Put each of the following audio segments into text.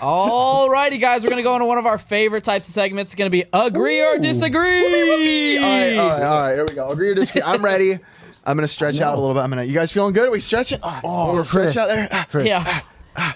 All righty, guys. We're going to go into one of our favorite types of segments. It's going to be Agree or Disagree. All right. Here we go. Agree or disagree. I'm ready. I'm going to stretch out a little bit. You guys feeling good? Are we stretching? Stretch out there. Yeah.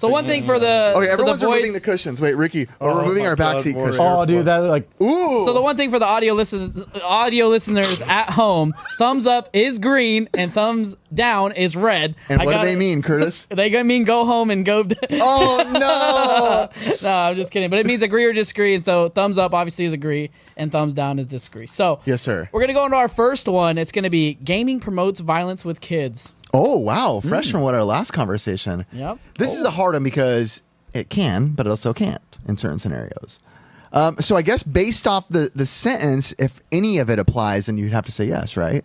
So one thing for the everyone's for the removing the cushions. Wait, Ricky, we're removing our backseat cushions. Oh, dude, that like Ooh. So the one thing for the audio listeners at home, thumbs up is green and thumbs down is red. And what do they mean, Curtis? They mean go home and go. Oh no! No, I'm just kidding. But it means agree or disagree. And so thumbs up obviously is agree, and thumbs down is disagree. So Yes, sir. we're gonna go into our first one. It's gonna be gaming promotes violence with kids. Oh wow! Fresh from what our last conversation. Yep. This is a hard one because it can, but it also can't in certain scenarios. So I guess based off the sentence, if any of it applies, then you'd have to say yes, right?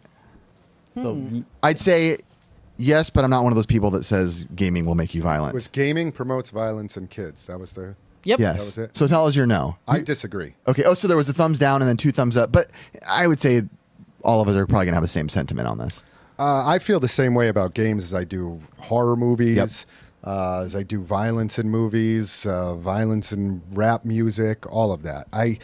so. I'd say yes, but I'm not one of those people that says gaming will make you violent. Was gaming promotes violence in kids? That was the. Yep. Yes. That was it? So tell us your no. I disagree. Okay. Oh, so there was a thumbs down and then 2 thumbs up, but I would say all of us are probably gonna have the same sentiment on this. I feel the same way about games as I do horror movies, Yep. as I do violence in movies, violence in rap music, all of that. I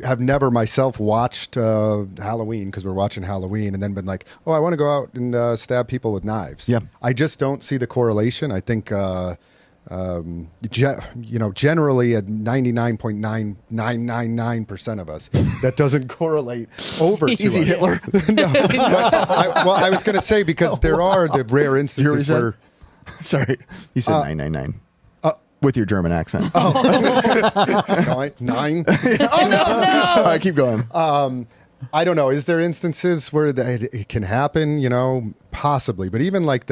have never myself watched Halloween because we're watching Halloween and then been like, oh, I want to go out and stab people with knives. Yep. I just don't see the correlation. I think, generally at 99.9999% of us, that doesn't correlate over to Easy, us. Hitler. I was going to say because there are the rare instances You where. Sorry, you said 999 with your German accent. Nine. Oh no! All right, keep going. I don't know. Is there instances where it can happen? Possibly. But even like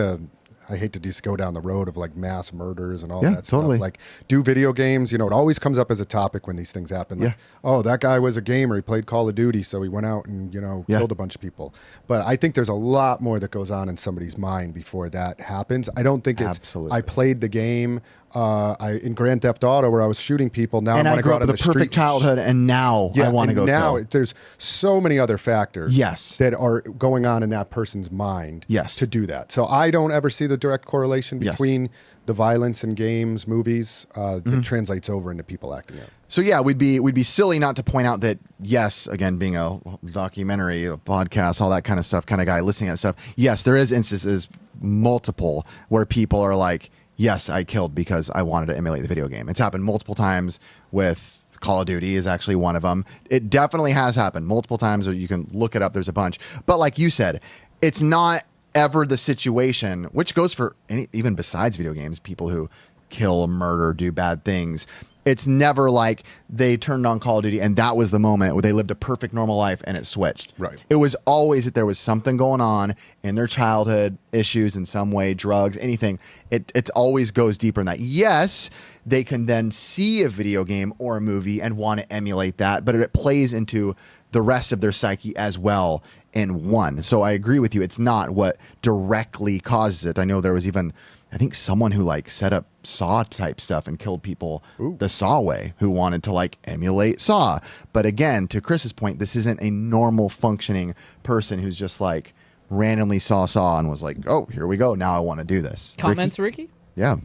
I hate to just go down the road of like mass murders and all that totally. stuff. Like, do video games, it always comes up as a topic when these things happen. Like, oh, that guy was a gamer. He played Call of Duty, so he went out and, killed a bunch of people. But I think there's a lot more that goes on in somebody's mind before that happens. I don't think it's, Absolutely. I played the game in Grand Theft Auto where I was shooting people. Now And I I want to grew go up out on with the a perfect street. childhood, and now I want to go Now kill. there's so many other factors Yes. that are going on in that person's mind Yes. to do that. So I don't ever see the direct correlation Yes. between the violence in games, movies that translates over into people acting out. So yeah, we'd be silly not to point out that yes, again, being a documentary, a podcast, all that kind of stuff, kind of guy listening to that stuff. Yes, there is instances, multiple, where people are like, yes, I killed because I wanted to emulate the video game. It's happened multiple times with Call of Duty is actually one of them. It definitely has happened multiple times, or you can look it up. There's a bunch. But like you said, it's not ever the situation, which goes for even besides video games, people who kill, murder, do bad things. It's never like they turned on Call of Duty and that was the moment where they lived a perfect normal life and it switched. Right. It was always that there was something going on in their childhood, issues in some way, drugs, anything. It always goes deeper than that. Yes, they can then see a video game or a movie and want to emulate that, but it plays into the rest of their psyche as well in one. So I agree with you. It's not what directly causes it. I know there was even, I think, someone who like set up Saw type stuff and killed people the Saw way, who wanted to like emulate Saw. But again, to Chris's point, this isn't a normal functioning person who's just like randomly saw and was like, oh, here we go. Now I want to do this. Comments, Ricky? Yeah.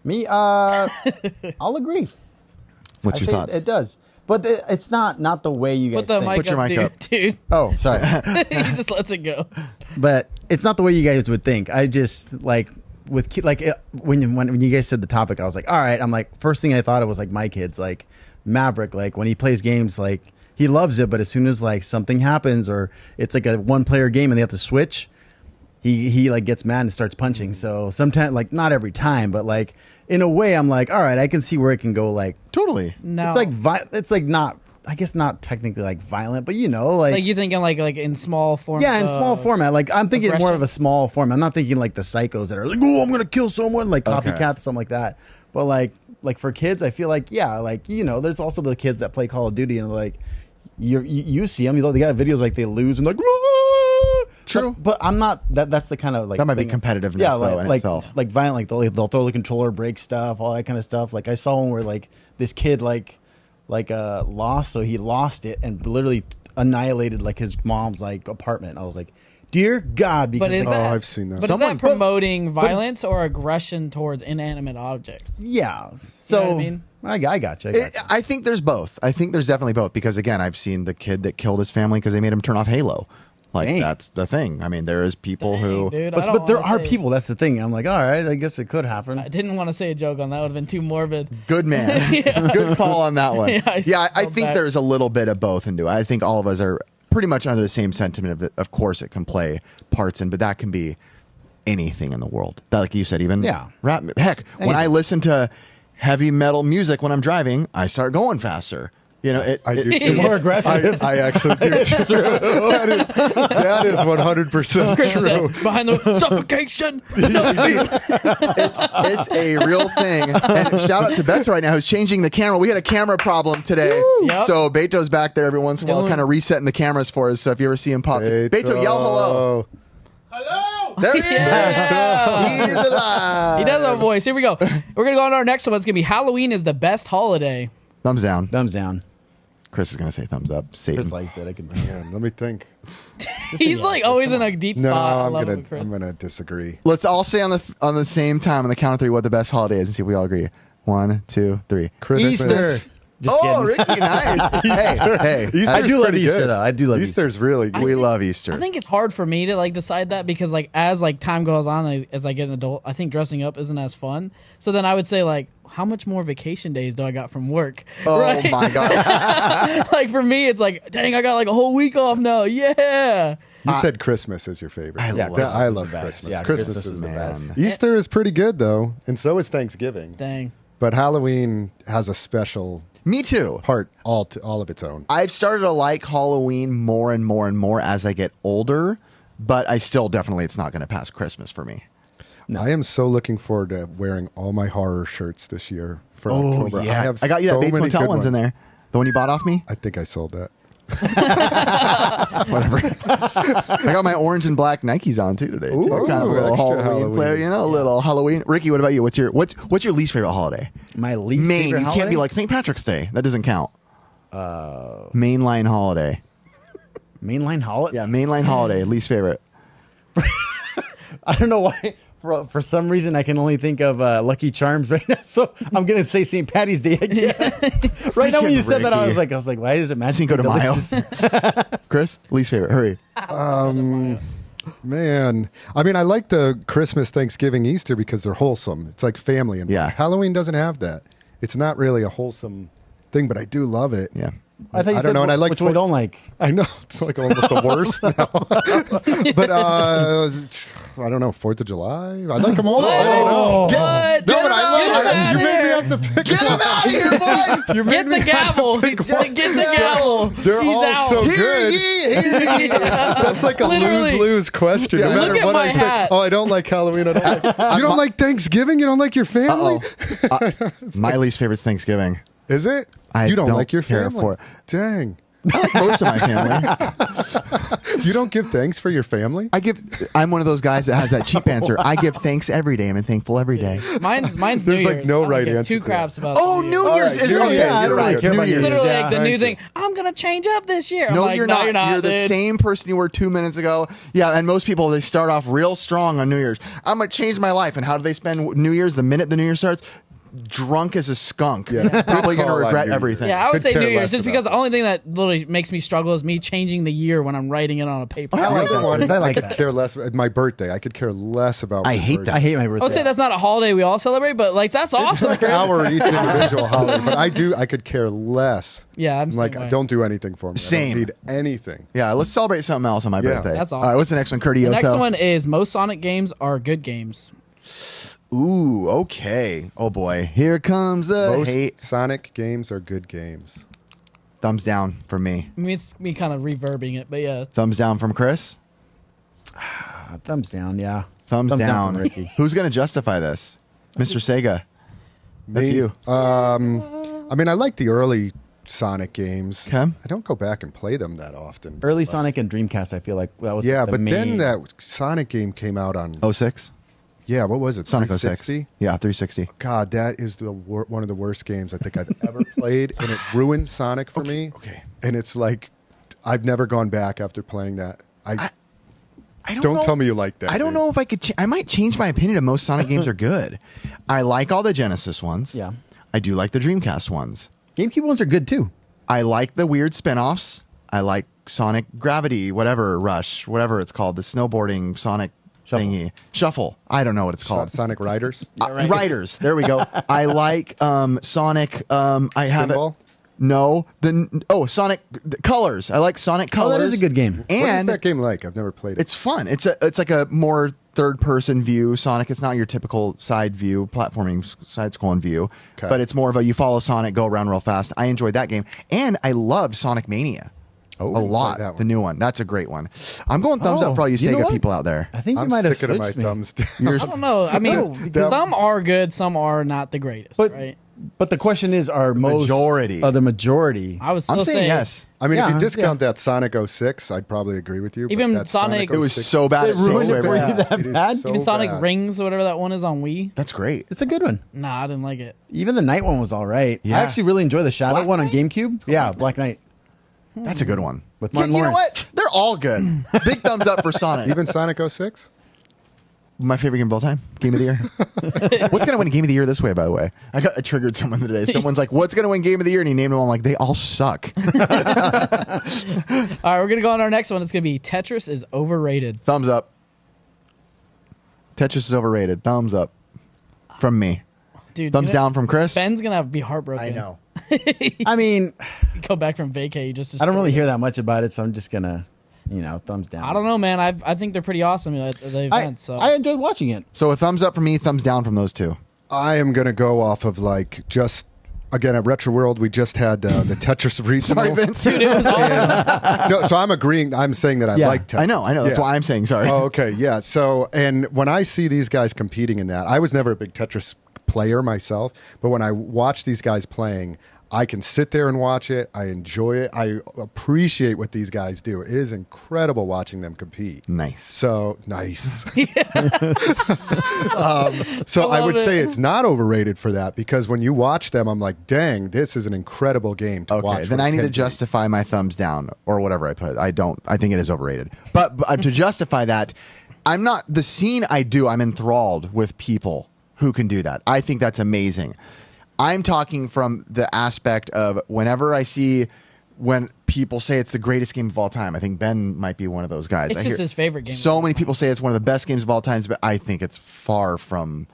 me, I'll agree. What's your I say thoughts? It does, but it's not the way you guys Put the think. mic Put your up, mic dude. up. Dude. Oh, sorry. He just lets it go. But it's not the way you guys would think. I just like when you guys said the topic, I was like, all right. I'm like, first thing I thought it was like my kids, like Maverick, like when he plays games, like he loves it, but as soon as like something happens or it's like a 1-player game and they have to switch, he like gets mad and starts punching. So sometimes, like not every time, but like in a way, I'm like, all right, I can see where it can go. Like Totally. No. it's like it's like not. I guess not technically like violent, but like you thinking like in small form. yeah, in small format. Like I'm thinking more aggression? of a small form. I'm not thinking like the psychos that are like, oh, I'm gonna kill someone, like Okay. copycats, something like that. But like for kids, I feel like there's also the kids that play Call of Duty and like you see them. They got videos like they lose and like. True. But I'm not. That's the kind of like That might be thing- competitiveness, Yeah, though, like in itself. like violent. Like they'll throw the controller, break stuff, all that kind of stuff. Like I saw one where like this kid lost, so he lost it and literally annihilated like his mom's like apartment. I was like, Dear God, because But is Oh, that, I've seen that. But Someone- is that promoting violence or aggression towards inanimate objects? yeah. You So know what I mean? I got you. I think there's both. I think there's definitely both because again, I've seen the kid that killed his family because they made him turn off Halo. Like Dang. that's the thing. I mean, there is people who. Dude, I But, don't there wanna are say- people. That's the thing. I'm like, all right, I guess it could happen. I didn't want to say a joke on that. Would have been too morbid. Good man. Good call on that one. Yeah, I felt think bad. there's a little bit of both into it. I think all of us are pretty much under the same sentiment of that. Of course, it can play parts in, but that can be anything in the world. That, like you said, even rap. Heck, when I listen to heavy metal music when I'm driving, I start going faster. You know, I do too. More aggressive. I actually do too. That is 100% true. Behind the suffocation. it's a real thing. And shout out to Beto right now who's changing the camera. We had a camera problem today. Yep. So Beto's back there every once in a while Dylan. kind of resetting the cameras for us. So if you ever see him pop, Beto, yell hello. There he is. He's alive. He does have a voice. Here we go. We're going to go on to our next one. It's going to be Halloween is the best holiday. Thumbs down. Thumbs down. Chris is going to say thumbs up. Satan. Chris likes it. I can. Man, let me think. He's like always in a deep No, thought. I I'm love it gonna with Chris. I'm gonna disagree. Let's all say on the same time on the count of three what the best holiday is and see if we all agree. 1, 2, 3. Christmas. Easter. Just Oh, kidding. Ricky, nice. hey. Easter's I do love pretty Easter good. though. I do love Easter. Easter's really good. We love Easter. I think it's hard for me to like decide that because like as like time goes on, as I get an adult, I think dressing up isn't as fun. So then I would say like, how much more vacation days do I got from work? Oh Right? my god. Like for me, it's like, dang, I got like a whole week off now. Yeah. You said Christmas is your favorite. I Yeah, love Christmas I is love the best. Christmas. Yeah, Christmas is the man. best. Easter is pretty good though, and so is Thanksgiving. Dang. But Halloween has a special Me too. part all of its own. I've started to like Halloween more and more and more as I get older, but I still definitely it's not going to pass Christmas for me. I am so looking forward to wearing all my horror shirts this year for Oh October. yeah, have I got you so that Bates many Motel good ones in there. The one you bought off me. I think I sold that. Whatever. I got my orange and black Nikes on too today. Too. Ooh, Kind of a little extra Halloween flair, you know, a little Halloween. Ricky, what about you? What's your least favorite holiday? My least Maine. favorite You holiday? can't be like St. Patrick's Day. That doesn't count. Mainline holiday. mainline holiday. Yeah, mainline holiday. Least favorite. I don't know why. For some reason, I can only think of Lucky Charms right now. So I'm gonna say St. Patty's Day. I guess. Right now, when you said that, I was like, why is it Cinco de Mayo. delicious? Chris, least favorite. Hurry. Man, I mean, I like the Christmas, Thanksgiving, Easter because they're wholesome. It's like family, and Yeah. Halloween doesn't have that. It's not really a wholesome thing, but I do love it. Yeah. I thought you I said don't know, and I like which one you don't like. I know it's like almost the worst now. But I don't know, 4th of July. I like them all. Oh. What? Get No, him but out of I here. you made me have to pick Get him one. out of here, boy. You Get made the me have to gavel. pick one. Get the gavel. They're He's all out. so Hear good. ye, hear ye. That's like a Literally. lose-lose question. Yeah. No matter Look at what my I say. hat. Oh, I don't like Halloween. I don't like. You don't like Thanksgiving? You don't like your family? My least favorite's Thanksgiving. Is it? I You don't don't like your care family? for it. Dang. I like most of my family. You don't give thanks for your family? I'm one of those guys that has that cheap answer. I give thanks every day. I'm thankful every day. Mine's There's New like Year's. no I don't right give answer two to craps about Oh, New New Year's. Year's right, is New okay. Year's. Yeah, I You're don't right. really care about New Year's. New Year's. Literally, Yeah. like the Thank new you. thing. I'm gonna change up this year. I'm No, like, you're no, not. You're not. You're the dude. same person you were 2 minutes ago. Yeah, and most people they start off real strong on New Year's. I'm gonna change my life. And how do they spend New Year's? The minute the New Year starts, drunk as a skunk. Yeah. Probably gonna Call on regret New Year's. everything. Yeah, I would Could say care New Year's less just about because it. the only thing that literally makes me struggle is me changing the year when I'm writing it on a paper. I like The that. one, I like could that. care less. My birthday, I could care less about. I my hate birthday. I hate my birthday. I would say that's not a holiday we all celebrate, but like that's It's awesome. like Chris. our each individual holiday, but I could care less. Yeah, I'm like, same way. don't do anything for me. I Same. don't need anything. Yeah, let's celebrate something else on my Yeah. birthday. That's All right, what's the next one, Curdy? The next one is most Sonic games are good games. Ooh, okay. Oh boy, here comes the Most hate. Sonic games are good games. Thumbs down from me. I mean, it's me kind of reverbing it, but yeah. Thumbs down from Chris. Thumbs down. Yeah. Thumbs down. from Ricky. Who's gonna justify this, Mr. Sega? That's Me, you. I mean, I like the early Sonic games. Okay. I don't go back and play them that often. Early Sonic and Dreamcast. I feel like that was Yeah, the but main. then that Sonic game came out on. 06? Yeah, what was it? Sonic 06. 360? Yeah, 360. God, that is one of the worst games I think I've ever played, and it ruined Sonic for me. okay. And it's like I've never gone back after playing that. Don't know. tell me you like that. I don't dude. know if I could. I might change my opinion if most Sonic games are good. I like all the Genesis ones. Yeah. I do like the Dreamcast ones. GameCube ones are good too. I like the weird spin-offs. I like Sonic Gravity, whatever, Rush, whatever it's called, the snowboarding Sonic Shuffle. thingy. Shuffle. I don't know what it's called. Sonic Riders. Riders. There we go. I like Sonic. I have it. Pinball? No. Sonic Colors. I like Sonic Oh, Colors. that is a good game. What is And that game like? I've never played it. it's fun. It's like a more third-person view Sonic. It's not your typical side view, platforming, side-scrolling view. Okay. But it's more of a you follow Sonic, go around real fast. I enjoyed that game. And I loved Sonic Mania. Oh, a lot. that one. The new one. That's a great one. I'm going thumbs Oh, up for all you you know Sega what? people out there. I think I'm you might have sticking to my switched me. thumbs down. You're- I don't know. I mean, some are good, some are not the greatest, But right? but the question is, are most majority. the majority? I would still I'm say saying yes. I mean, Yeah, if you discount that Sonic 06, I'd probably agree with you. but Even that Sonic- It was 06 so bad. It It ruined takes it away for from- you that It is bad? so even Sonic bad. Rings or whatever that one is on Wii. That's great. It's a good one. Nah, I didn't like it. Even the Night one was all right. Yeah. I actually really enjoy the Shadow Black one on Knight? GameCube. Yeah, Black Knight. That's a good one. With Yeah, Martin you know Lawrence. what? They're all good. Big thumbs up for Sonic. Even Sonic 06? My favorite game of all time. Game of the year. What's going to win Game of the Year this way, by the way? I triggered someone today. Someone's like, what's going to win Game of the Year? And he named them all. I'm like, they all suck. All right, we're gonna go on our next one. It's gonna be Tetris is overrated. Thumbs up. Tetris is overrated. Thumbs up. From me. Dude, Thumbs you know, down from Chris. Ben's gonna be heartbroken. I mean, Come back from vacay, you just. I don't really hear that much about it, so I'm just gonna, thumbs down. I don't know, man. I think they're pretty awesome at the event. So I enjoyed watching it. So a thumbs up from me, thumbs down from those two. I am going to go off of just, again, at Retro World, we just had the Tetris regional. Sorry, Vince. dude, it was awesome. No, so I'm agreeing. I'm saying that I Yeah. like Tetris. I know. That's Yeah. why I'm saying sorry. Oh, okay, yeah. So, and when I see these guys competing in that, I was never a big Tetris player myself, but when I watch these guys playing, I can sit there and watch it. I enjoy it. I appreciate what these guys do. It is incredible watching them compete. Nice. So nice. So I love would it. say it's not overrated for that because when you watch them, I'm like, dang, this is an incredible game to watch. Okay, then what I it need can to be. justify my thumbs down or whatever I put. I don't. I think it is overrated. But to justify that, I'm not the scene I do. I'm enthralled with people who can do that. I think that's amazing. I'm talking from the aspect of whenever I see when people say it's the greatest game of all time. I think Ben might be one of those guys. It's I just hear his favorite game. So many people say it's one of the best games of all time, but I think it's far from.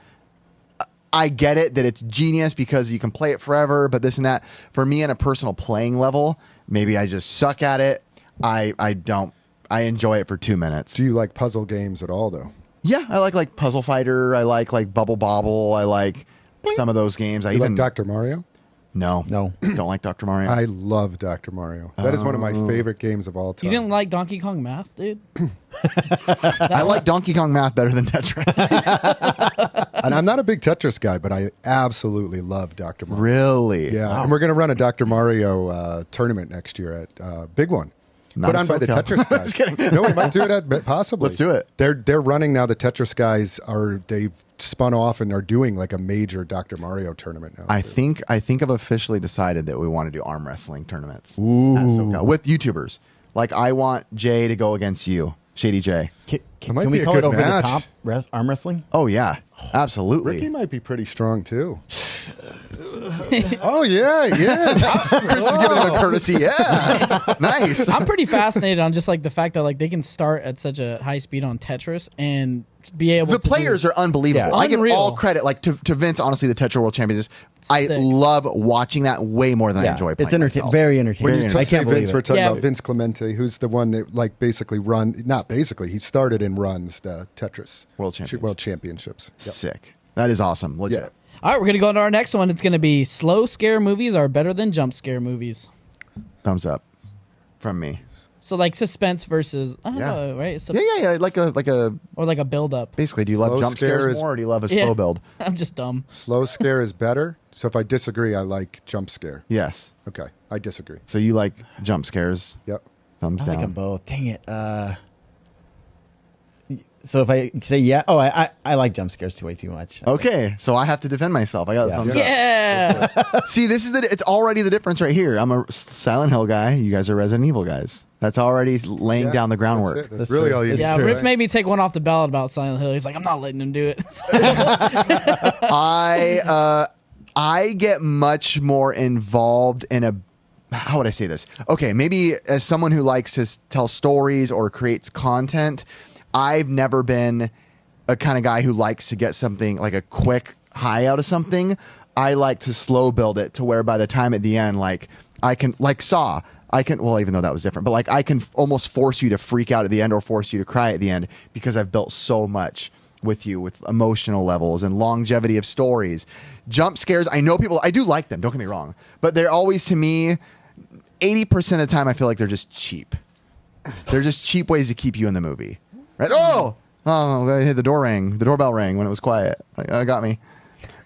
I get it that it's genius because you can play it forever, but this and that. For me, on a personal playing level, maybe I just suck at it. I don't. I enjoy it for 2 minutes. Do you like puzzle games at all, though? Yeah, I like Puzzle Fighter. I like Bubble Bobble. I like some of those games. I You even like Dr. Mario? no No. don't like Dr. Mario. I love Dr. Mario. That is one of my favorite games of all time. You didn't like Donkey Kong Math, dude? I like Donkey Kong Math better than Tetris. And I'm not a big Tetris guy, but I absolutely love Dr. Mario. Really? Yeah, and we're going to run a Dr. Mario tournament next year at big one. Not Put on by the SoCal. Tetris guys. Just kidding. No, we might do it at possibly. Let's do it. They're running now. The Tetris guys they've spun off and are doing like a major Dr. Mario tournament now. I think I've officially decided that we want to do arm wrestling tournaments. At SoCal with YouTubers. Like I want Jay to go against you, Shady J. It might Can be we a call good it over match. the top arm wrestling? Oh yeah, absolutely. Ricky might be pretty strong too. Oh yeah, yeah. Chris is giving him a courtesy. Yeah, nice. I'm pretty fascinated on just like the fact that like they can start at such a high speed on Tetris and be able The to players do, are unbelievable. Yeah. I give Unreal. all credit, like to Vince. Honestly, the Tetra World Champions. I Sick. love watching that way more than I enjoy playing. It's entertaining. myself. Very entertaining. When you I say can't believe Vince, it. we're talking Yeah. about Vince Clemente, who's the one that like basically he started and runs the Tetris World Championships. World Championships. Yep. Sick. That is awesome. Legit. Yeah. All right, we're gonna go on to our next one. It's gonna be slow scare movies are better than jump scare movies. Thumbs up from me. So like suspense versus I don't Yeah. know, right? Yeah. Like a Or like a build up. basically. Do you love Slow jump scare scares is- more, or do you love a Yeah. slow build? I'm just dumb. Slow scare is better. So if I disagree, I like jump scare. Yes. Okay, I disagree. So you like jump scares? Yep. Thumbs I down. like them both. Dang it. So if I say yeah, I like jump scares way too much. Okay, so I have to defend myself. I got thumbs up. Yeah. See, this is it's already the difference right here. I'm a Silent Hill guy. You guys are Resident Evil guys. That's already laying down the groundwork. That's really all you Yeah, do. Riff made me take one off the ballot about Silent Hill. He's like, I'm not letting him do it. I get much more involved in a, how would I say this? Okay, maybe as someone who likes to tell stories or creates content, I've never been a kind of guy who likes to get something like a quick high out of something. I like to slow build it to where by the time at the end, like I can, like Saw, I can, well, even though that was different, but like I can almost force you to freak out at the end or force you to cry at the end because I've built so much with you with emotional levels and longevity of stories. Jump scares, I know people, I do like them, don't get me wrong, but they're always, to me, 80% of the time I feel like they're just cheap. They're just cheap ways to keep you in the movie. Right? Oh, the doorbell rang when it was quiet. Got me.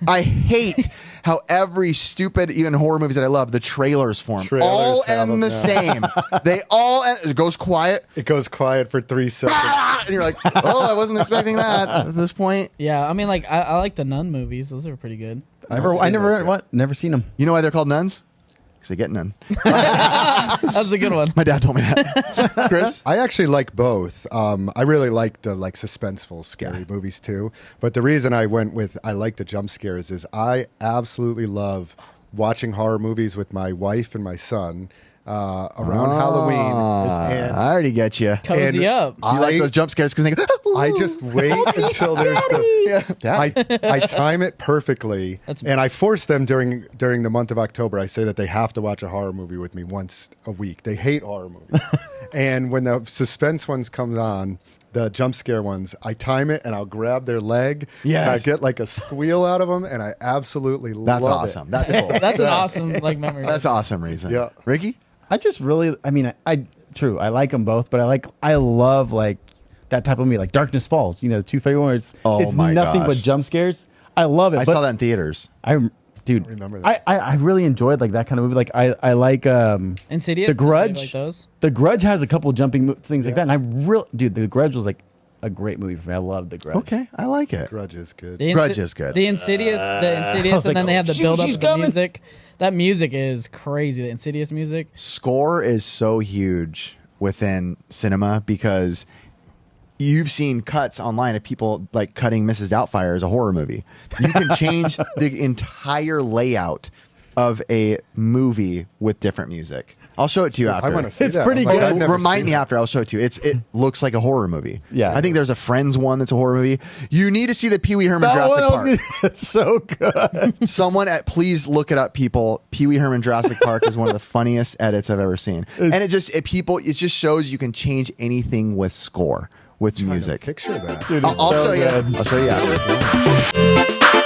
I hate how every stupid, even horror movies that I love, the trailers form. All end the same. They all end, it goes quiet. It goes quiet for 3 seconds. And you're like, oh, I wasn't expecting that at this point. Yeah, I mean, like, I like the Nun movies. Those are pretty good. Never seen them. You know why they're called nuns? Because they get none. That's a good one. My dad told me that. Chris? I actually like both. I really like the suspenseful, scary movies too. But the reason I went with I like the jump scares is I absolutely love watching horror movies with my wife and my son around Halloween. And I already get you. Cozy up. You like those jump scares because they go, I just wait until there's I time it perfectly, and I force them during the month of October. I say that they have to watch a horror movie with me once a week. They hate horror movies, and when the suspense ones comes on, the jump scare ones, I time it and I'll grab their leg. Yes. And I get like a squeal out of them, and I absolutely that's love awesome. it. That's cool. That's an awesome memory. That's awesome reason. Yeah. Ricky? I just really, I mean, true, I like them both, but I love like that type of movie, like Darkness Falls. You know, the two favorite ones. It's my nothing gosh. but jump scares. I love it. I saw that in theaters. Dude, remember that. I really enjoyed like that kind of movie. Like I like Insidious. The Grudge. Like those? The Grudge has a couple jumping things like that, and The Grudge was like a great movie for me. I love The Grudge. Okay, I like it. Grudge is good. Grudge is good. The Insidious, and like, then they have the build up she's of the coming. music. That music is crazy. The Insidious music. Score is so huge within cinema because you've seen cuts online of people like cutting Mrs. Doubtfire as a horror movie. You can change the entire layout of a movie with different music. I'll show it to you after. I want to see It's that. pretty I'm like, good. I've never Remind seen me it. after. I'll show it to you. It looks like a horror movie. Yeah. I think there's a Friends one that's a horror movie. You need to see the Pee Wee Herman Jurassic Park. It's so good. Someone please look it up, people. Pee Wee Herman Jurassic Park is one of the funniest edits I've ever seen, and it just shows you can change anything with score with music. Picture that. Dude, I'll show you. I'll show you after.